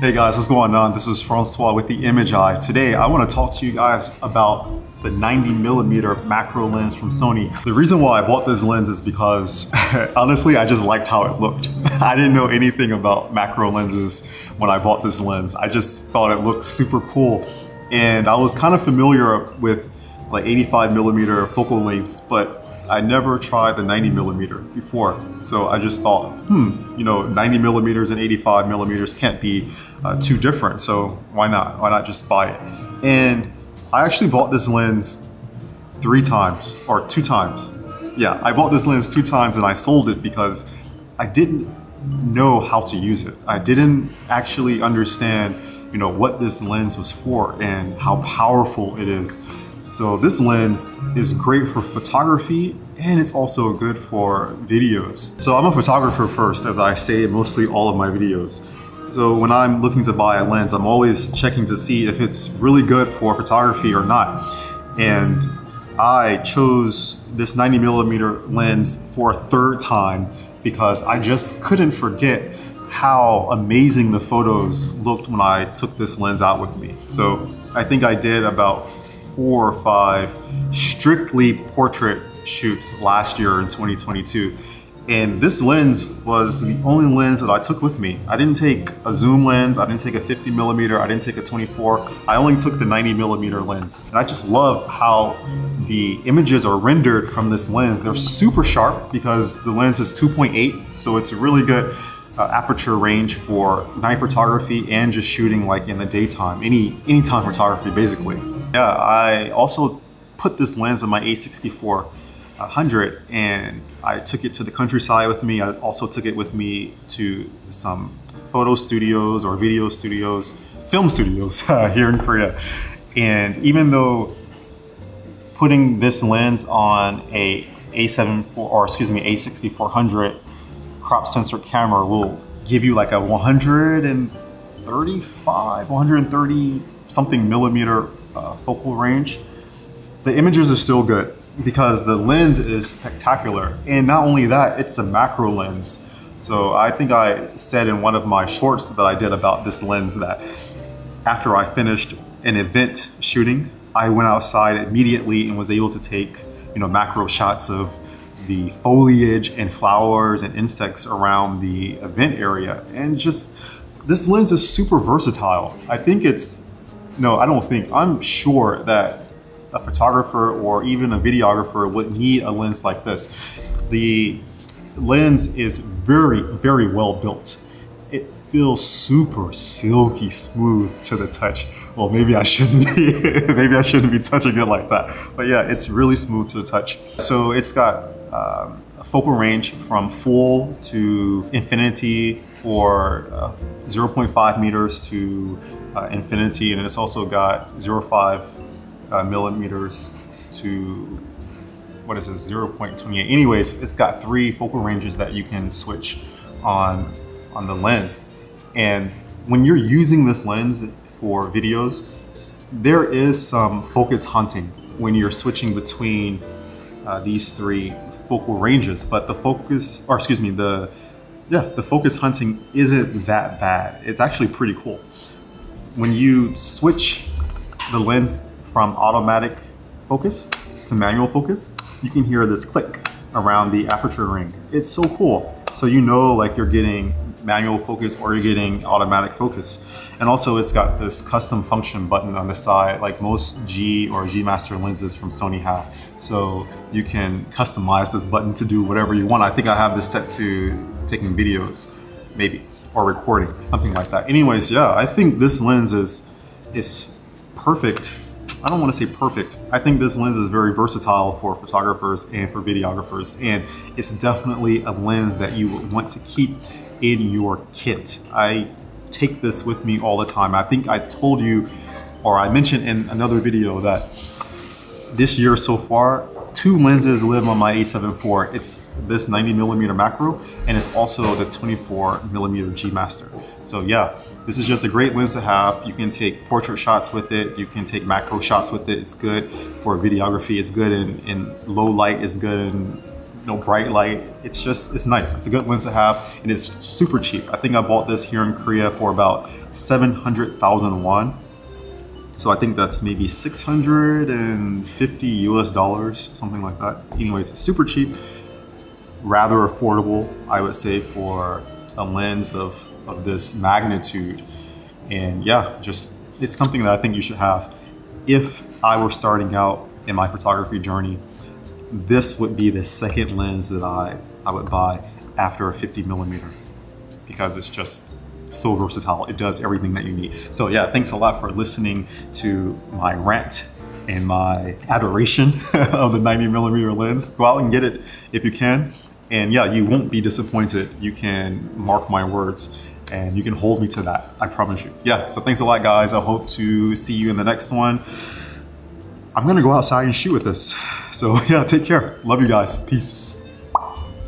Hey guys, what's going on? This is Francois with the Image Eye. Today I want to talk to you guys about the 90mm macro lens from Sony. The reason why I bought this lens is because honestly I just liked how it looked. I didn't know anything about macro lenses when I bought this lens. I just thought it looked super cool, and I was kind of familiar with like 85mm focal lengths, but I never tried the 90mm before. So I just thought, 90mm and 85mm can't be too different. So why not? Why not just buy it? And I actually bought this lens 3 times or 2 times. Yeah, I bought this lens 2 times and I sold it because I didn't know how to use it. I didn't actually understand, what this lens was for and how powerful it is. So this lens is great for photography and it's also good for videos. So I'm a photographer first, as I say in mostly all of my videos. So when I'm looking to buy a lens, I'm always checking to see if it's really good for photography or not. And I chose this 90mm lens for a 3rd time because I just couldn't forget how amazing the photos looked when I took this lens out with me. So I think I did about 4 or 5 strictly portrait shoots last year in 2022. And this lens was the only lens that I took with me. I didn't take a zoom lens, I didn't take a 50mm, I didn't take a 24, I only took the 90mm lens. And I just love how the images are rendered from this lens. They're super sharp because the lens is 2.8, so it's a really good aperture range for night photography and just shooting like in the daytime, anytime photography basically. Yeah, I also put this lens on my A6400 and I took it to the countryside with me. I also took it with me to some photo studios or video studios, film studios here in Korea. And even though putting this lens on a A6400 crop sensor camera will give you like a 130 something millimeter focal range, the images are still good because the lens is spectacular. And not only that, it's a macro lens. So I think I said in one of my shorts that I did about this lens that after I finished an event shooting, I went outside immediately and was able to take, macro shots of the foliage and flowers and insects around the event area. And just, this lens is super versatile. I think it's, I'm sure that a photographer or even a videographer would need a lens like this. The lens is very, very well built. It feels super silky smooth to the touch. Well, maybe I shouldn't be, maybe I shouldn't be touching it like that. But yeah, it's really smooth to the touch. So it's got a focal range from full to infinity, or 0.5 meters to infinity, and it's also got 0.5 millimeters to, 0.28. Anyways, it's got 3 focal ranges that you can switch on the lens. And when you're using this lens for videos, there is some focus hunting when you're switching between these 3 focal ranges, but the focus, the focus hunting isn't that bad. It's actually pretty cool. When you switch the lens from automatic focus to manual focus, you can hear this click around the aperture ring. It's so cool. So like you're getting manual focus or you're getting automatic focus. And also it's got this custom function button on the side like most G or G Master lenses from Sony have. So you can customize this button to do whatever you want. I think I have this set to taking videos, maybe, or recording, something like that. Anyways, yeah, I think this lens is perfect. I don't want to say perfect. I think this lens is very versatile for photographers and for videographers, and it's definitely a lens that you would want to keep in your kit. I take this with me all the time. I think I told you, or I mentioned in another video, that this year so far, 2 lenses live on my A7 IV. It's this 90mm macro, and it's also the 24mm G Master. So yeah, this is just a great lens to have. You can take portrait shots with it. You can take macro shots with it. It's good for videography. It's good in low light. It's good in no bright light. It's nice. It's a good lens to have, and it's super cheap. I think I bought this here in Korea for about 700,000 won. So I think that's maybe 650 US dollars, something like that. Anyways, it's super cheap, rather affordable, I would say, for a lens of this magnitude. And yeah, just, it's something that I think you should have. If I were starting out in my photography journey, this would be the second lens that I would buy after a 50mm, because it's just so versatile. It does everything that you need. So yeah, thanks a lot for listening to my rant and my adoration of the 90mm lens. Go out and get it if you can. And yeah, you won't be disappointed. You can mark my words and you can hold me to that, I promise you. Yeah, so thanks a lot, guys. I hope to see you in the next one. I'm gonna go outside and shoot with this. So yeah, take care. Love you guys. Peace.